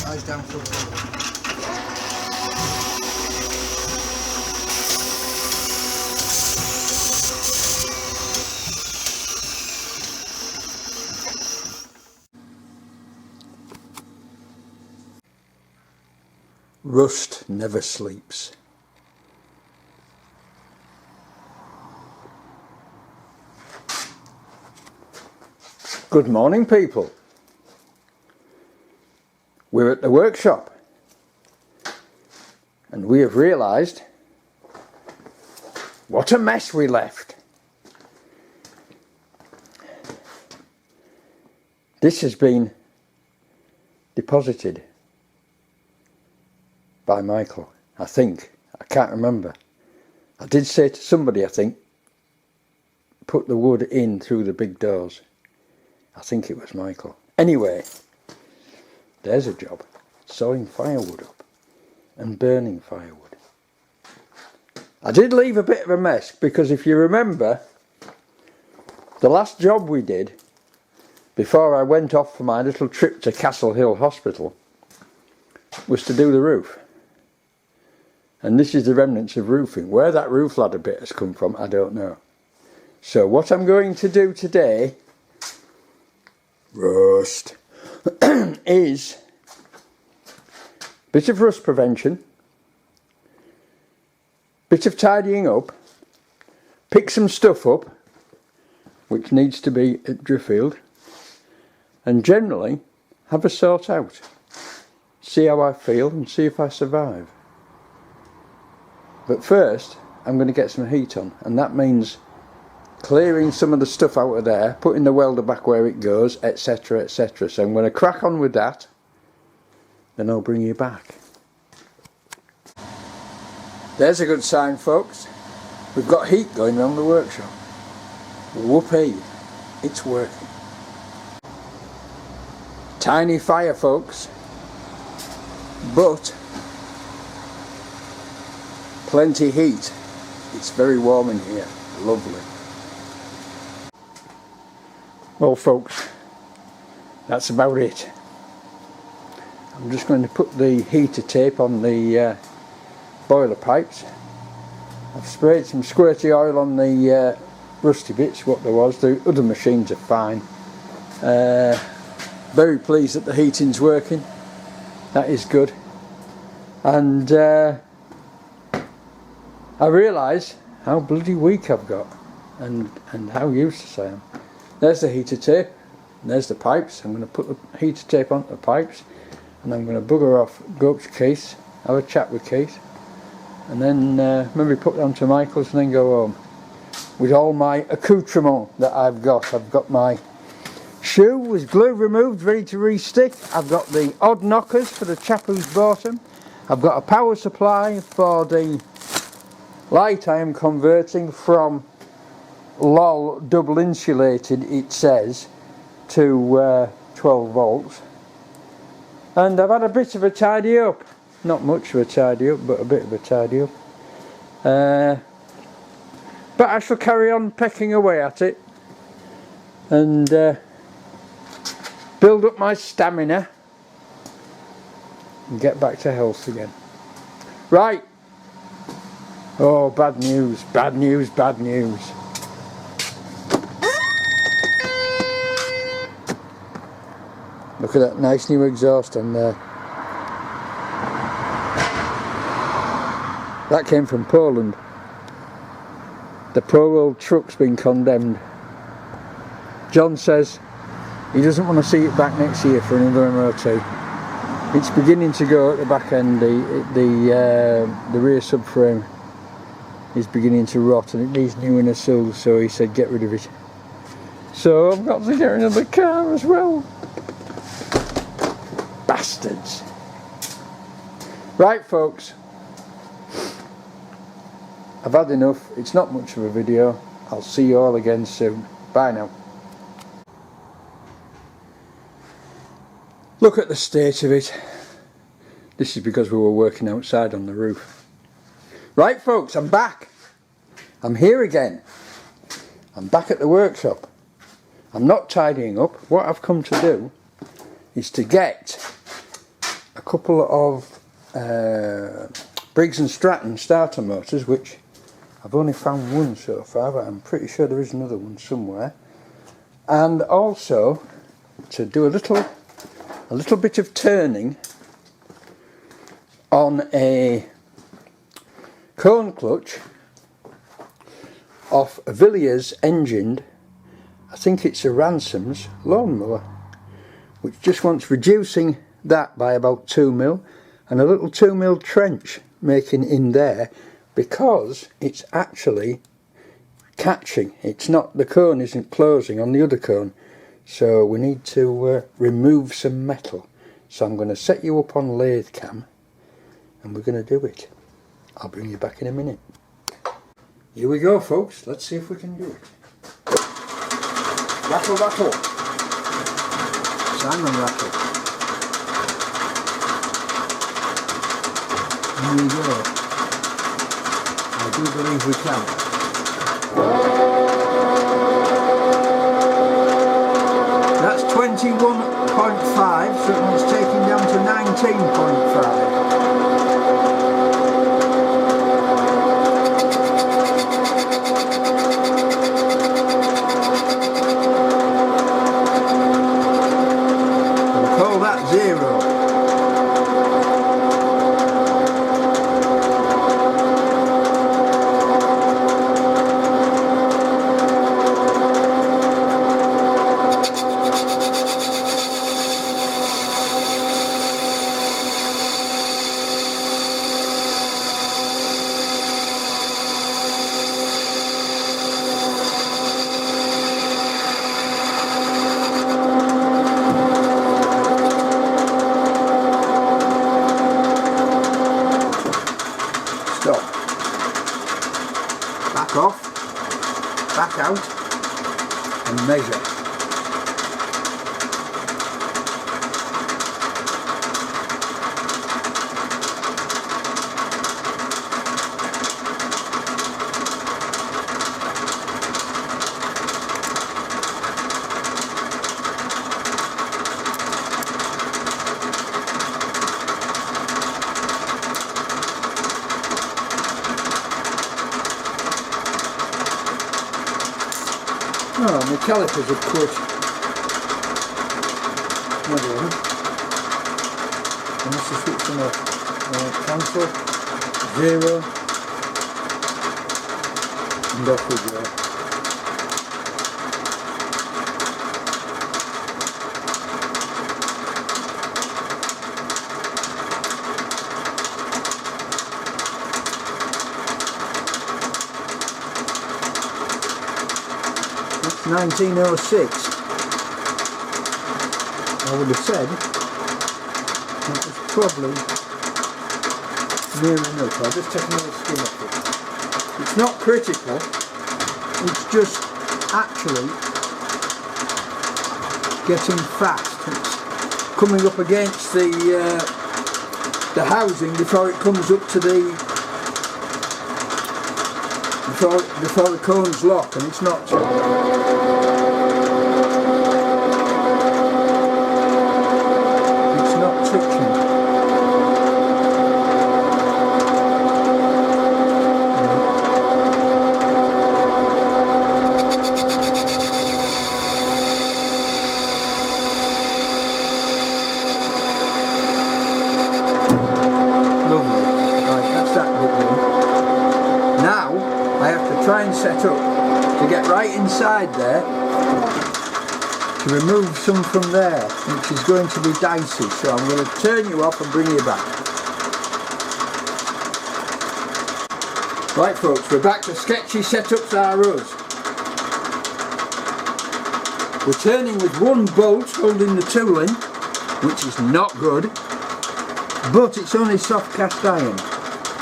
Eyes down for the Rust never sleeps. Good morning, people. We're at the workshop and we have realised what a mess we left. This has been deposited by Michael, I think. I can't remember. I did say to somebody, I think, put the wood in through the big doors. I think it was Michael. Anyway, there's a job. Sawing firewood up and burning firewood. I did leave a bit of a mess because if you remember, the last job we did before I went off for my little trip to Castle Hill Hospital was to do the roof. And this is the remnants of roofing. Where that roof ladder bit has come from, I don't know. So what I'm going to do today, rust, is a bit of rust prevention, bit of tidying up, pick some stuff up which needs to be at Driffield, and generally have a sort out. See how I feel and see if I survive. But first I'm going to get some heat on, and that means clearing some of the stuff out of there, putting the welder back where it goes, etc, etc. So I'm going to crack on with that, then I'll bring you back. There's a good sign, folks. We've got heat going around the workshop. Whoopee, it's working. Tiny fire, folks, but plenty heat. It's very warm in here. Lovely. Well, folks, that's about it. I'm just going to put the heater tape on the boiler pipes. I've sprayed some squirty oil on the rusty bits, what there was. The other machines are fine. Very pleased that the heating's working. That is good. And I realise how bloody weak I've got and how useless I am. There's the heater tape and there's the pipes. I'm going to put the heater tape onto the pipes and I'm going to bugger off, go up to Keith, have a chat with Keith, and then maybe put it onto Michael's and then go home with all my accoutrement that I've got. I've got my shoe with glue removed, ready to re-stick. I've got the odd knockers for the chap who's bought them. I've got a power supply for the light I am converting from LOL double insulated, it says, to 12 volts. And I've had a bit of a tidy up. Not much of a tidy up, but a bit of a tidy up. But I shall carry on pecking away at it and build up my stamina and get back to health again. Right. Oh, bad news, bad news, bad news. Look at that nice new exhaust on there. That came from Poland. The poor old truck's been condemned. John says he doesn't want to see it back next year for another MOT. It's beginning to go at the back end. The rear subframe is beginning to rot and it needs new inner sills, so he said get rid of it. So I've got to get another car as well. Bastards. Right, folks, I've had enough. It's not much of a video. I'll see you all again soon. Bye now. Look at the state of it. This is because we were working outside on the roof. Right, folks, I'm back. I'm here again. I'm back at the workshop. I'm not tidying up. What I've come to do is to get a couple of Briggs and Stratton starter motors, which I've only found one so far, but I'm pretty sure there is another one somewhere. And also to do a little bit of turning on a cone clutch off a Villiers engined, I think it's a Ransom's lawnmower, which just wants reducing that by about 2mm, and a little 2mm trench making in there, because it's actually catching. It's not, the cone isn't closing on the other cone, so we need to remove some metal. So I'm going to set you up on lathe cam and we're going to do it. I'll bring you back in a minute. Here we go, folks, let's see if we can do it. Rattle, rattle. Simon rattle. Here we go. I do believe we can. That's 21.5, so it's taking down to 19.5. Call that 0. Stop. Back off, back out, and measure. Oh, my calipers have quit. No, they haven't. I must have switched them off. Cancel, 0, and off we go. It's 1906. I would have said that was probably near enough. I'll just take another skim off it. It's not critical, it's just actually getting fast. It's coming up against the housing before it comes up to the before the cones lock, and it's not. It's not touching. Lovely. Right, that's that bit done. Now I have to try and set up to get right inside there to remove some from there, which is going to be dicey, so I'm going to turn you off and bring you back. Right folks, we're back to sketchy setups are us. We're turning with one bolt holding the tooling, which is not good, but it's only soft cast iron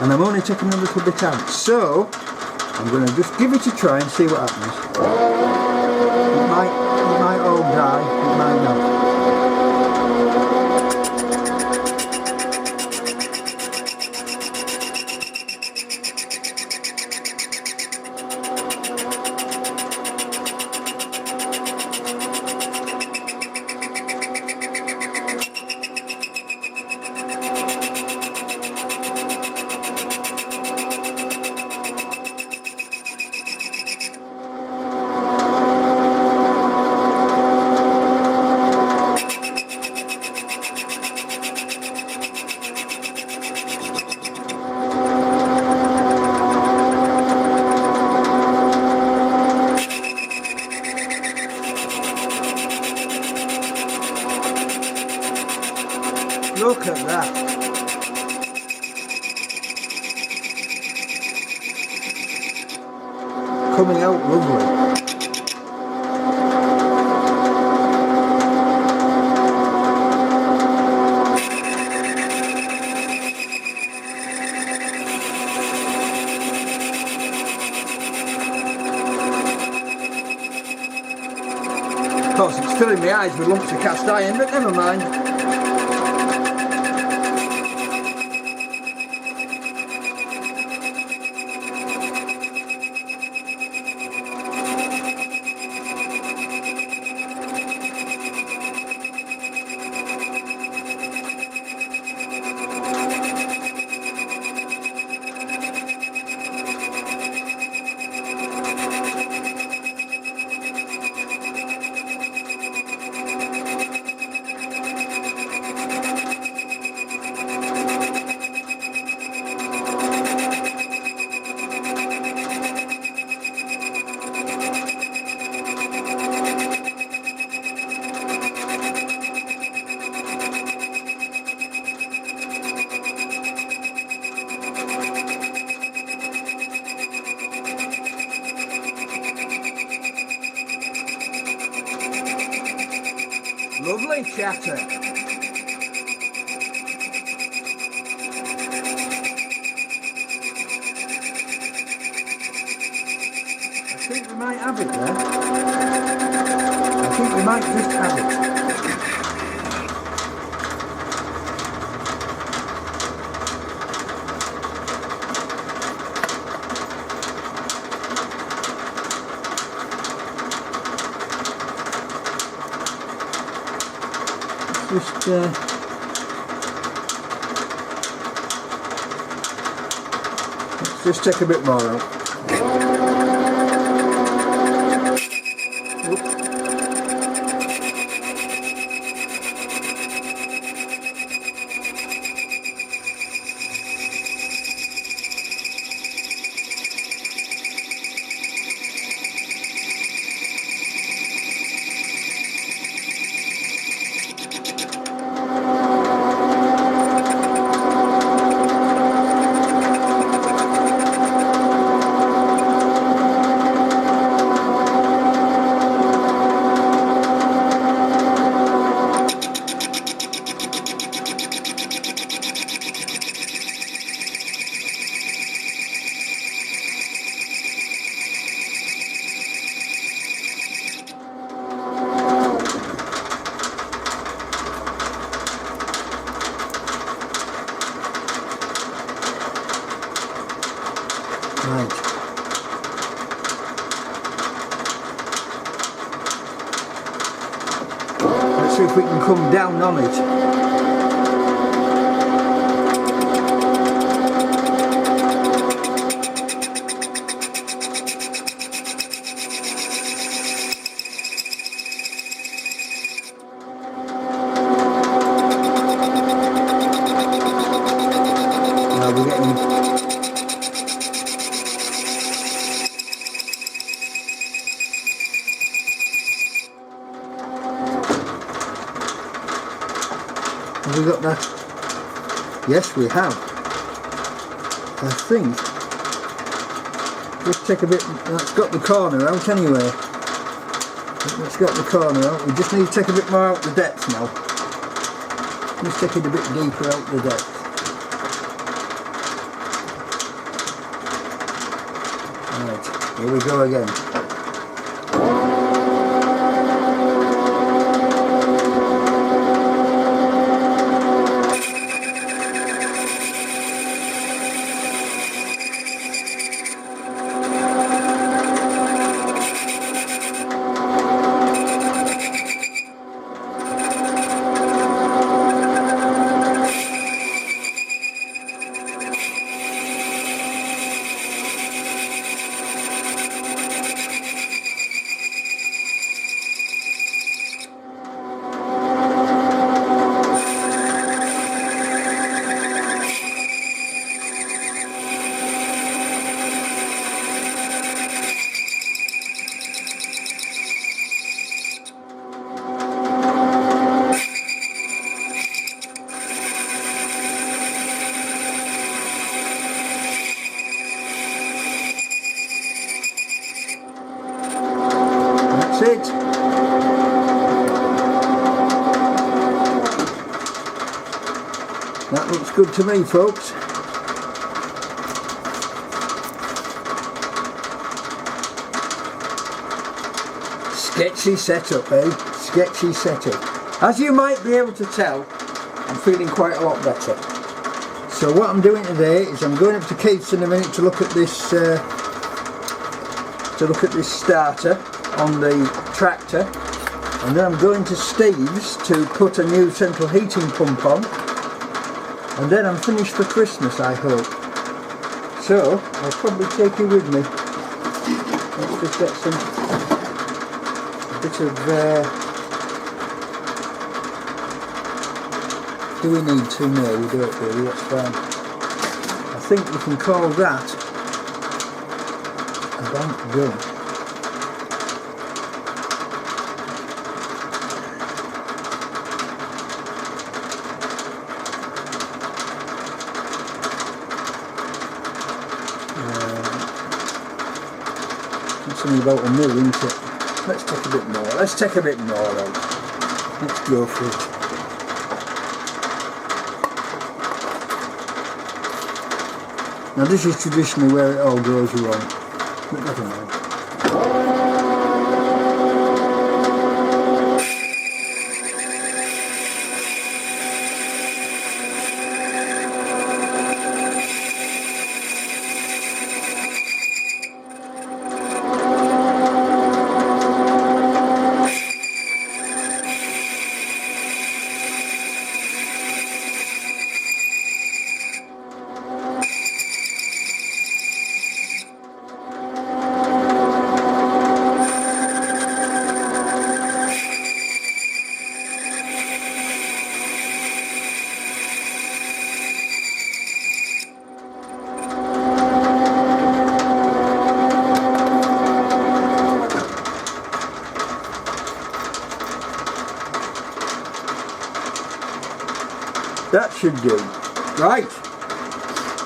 and I'm only taking a little bit out, so I'm going to just give it a try and see what happens. It might all die, it might not. Look at that. Coming out lovely. Of course, it's filling my eyes with lumps of cast iron, but never mind. Lovely chatter. I think we might have it there. I think we might just have it. Let's just take a bit more out. Right. Let's see if we can come down on it. Now we're getting have we got that? Yes, we have. I think. Just take a bit. That's got the corner out anyway. That's got the corner out. We just need to take a bit more out the depth now. Just take it a bit deeper out the depth. Right, here we go again. That looks good to me, folks. Sketchy setup, eh? Sketchy setup. As you might be able to tell, I'm feeling quite a lot better. So what I'm doing today is I'm going up to Keith's in a minute to look at this starter on the tractor, and then I'm going to Steve's to put a new central heating pump on, and then I'm finished for Christmas, I hope. So I'll probably take you with me. Let's just get a bit of do we need to? No, we don't really, that's fine. I think we can call that a bank done. That's only about a mil, isn't it? Let's take a bit more. Let's take a bit more out. Let's go for it. Now this is traditionally where it all goes wrong, but never mind. That should do. Right,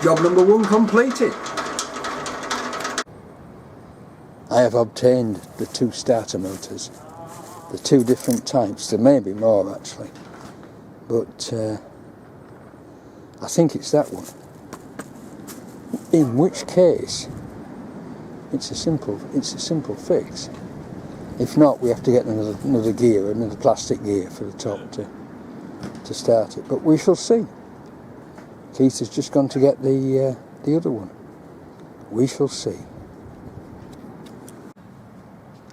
job number 1 completed. I have obtained the 2 starter motors, the 2 different types. There may be more actually, but I think it's that one. In which case, it's a simple fix. If not, we have to get another gear, another plastic gear for the top to start it, but we shall see. Keith has just gone to get the other one. We shall see.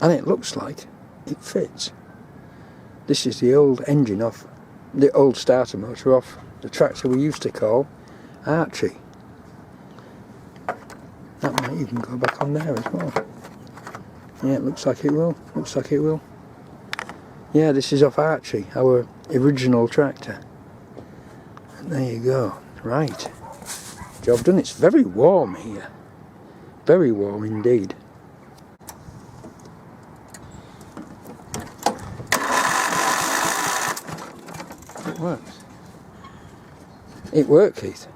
And it looks like it fits. This is the old engine off, the old starter motor off the tractor we used to call Archie. That might even go back on there as well. Yeah, it looks like it will. Looks like it will. Yeah, this is off Archie, our original tractor. And there you go. Right. Job done. It's very warm here. Very warm indeed. It works. It worked, Keith.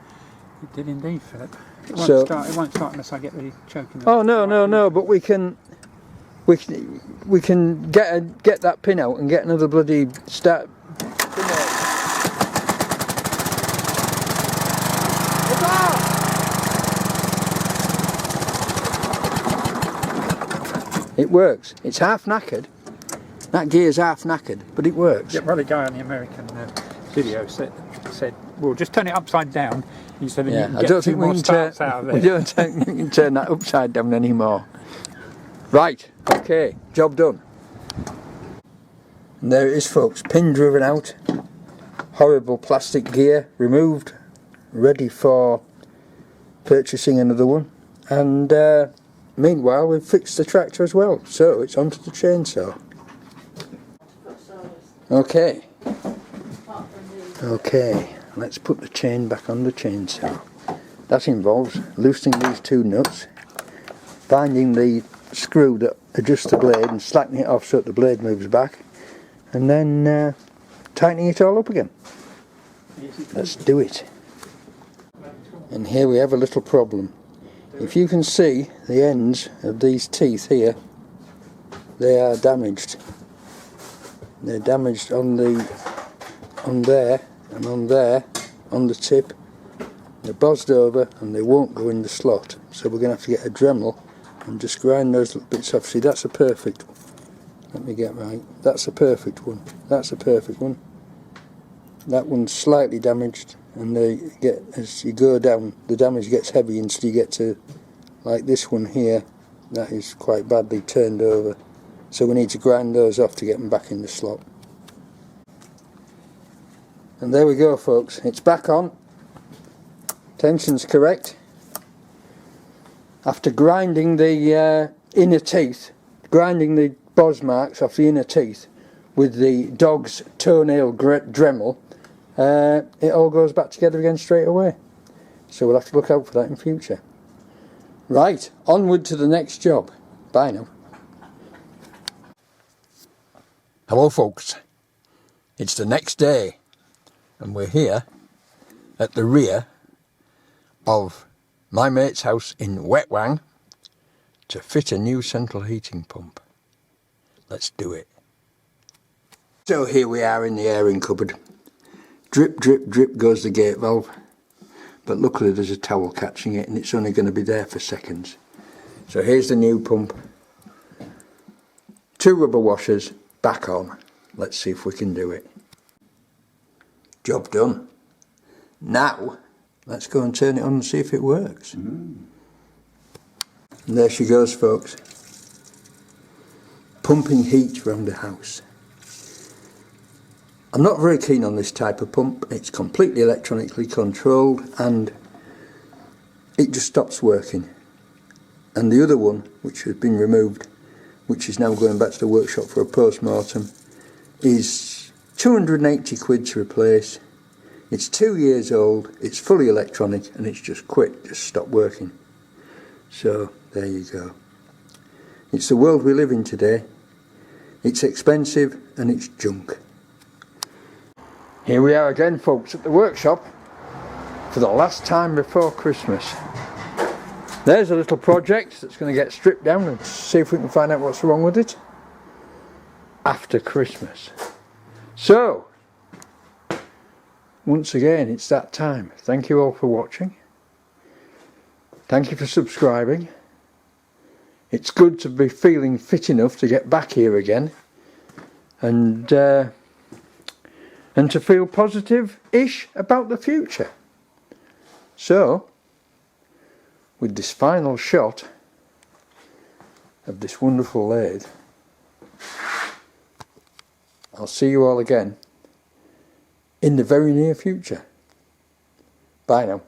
It did indeed, Philip. It won't start unless I get the choking. Oh no, but we can get that pin out and get another bloody start pin out. It works. It's half knackered. That gear's half knackered, but it works. Yeah, well, the guy on the American video said, "Well, just turn it upside down." He said, "Yeah, you can get two more starts out of there." We don't think we can turn that upside down anymore. Right. Okay. Job done. And there it is, folks. Pin driven out. Horrible plastic gear removed. Ready for purchasing another one. And meanwhile, we've fixed the tractor as well. So it's onto the chainsaw. Okay. Okay. Let's put the chain back on the chainsaw. That involves loosening these 2 nuts, finding the screw that adjusts the blade and slackening it off so that the blade moves back, and then tightening it all up again. Let's do it. And here we have a little problem. If you can see the ends of these teeth here, they are damaged. They're damaged on there and on there on the tip, they're bossed over and they won't go in the slot, so we're going to have to get a Dremel and just grind those little bits off. See, that's a perfect, let me get right, that's a perfect one, that's a perfect one. That one's slightly damaged, and they get, as you go down, the damage gets heavy until you get to, like this one here, that is quite badly turned over. So we need to grind those off to get them back in the slot. And there we go, folks, it's back on. Tension's correct. After grinding the inner teeth, grinding the boss marks off the inner teeth with the dog's toenail Dremel, it all goes back together again straight away. So we'll have to look out for that in future. Right, onward to the next job. Bye now. Hello folks, it's the next day and we're here at the rear of my mate's house in Wetwang to fit a new central heating pump. Let's do it. So here we are in the airing cupboard. Drip, drip, drip goes the gate valve, but luckily there's a towel catching it and it's only going to be there for seconds. So here's the new pump. 2 rubber washers, back on. Let's see if we can do it. Job done. Now let's go and turn it on and see if it works. And there she goes, folks, pumping heat around the house. I'm not very keen on this type of pump. It's completely electronically controlled and it just stops working. And the other one, which has been removed, which is now going back to the workshop for a post-mortem, is 280 quid to replace. It's 2 years old, it's fully electronic, and it's just quit, just stopped working. So there you go. It's the world we live in today. It's expensive and it's junk. Here we are again, folks, at the workshop for the last time before Christmas. There's a little project that's going to get stripped down and see if we can find out what's wrong with it after Christmas. So, once again, it's that time. Thank you all for watching. Thank you for subscribing. It's good to be feeling fit enough to get back here again and to feel positive-ish about the future. So, with this final shot of this wonderful lathe, I'll see you all again in the very near future. Bye now.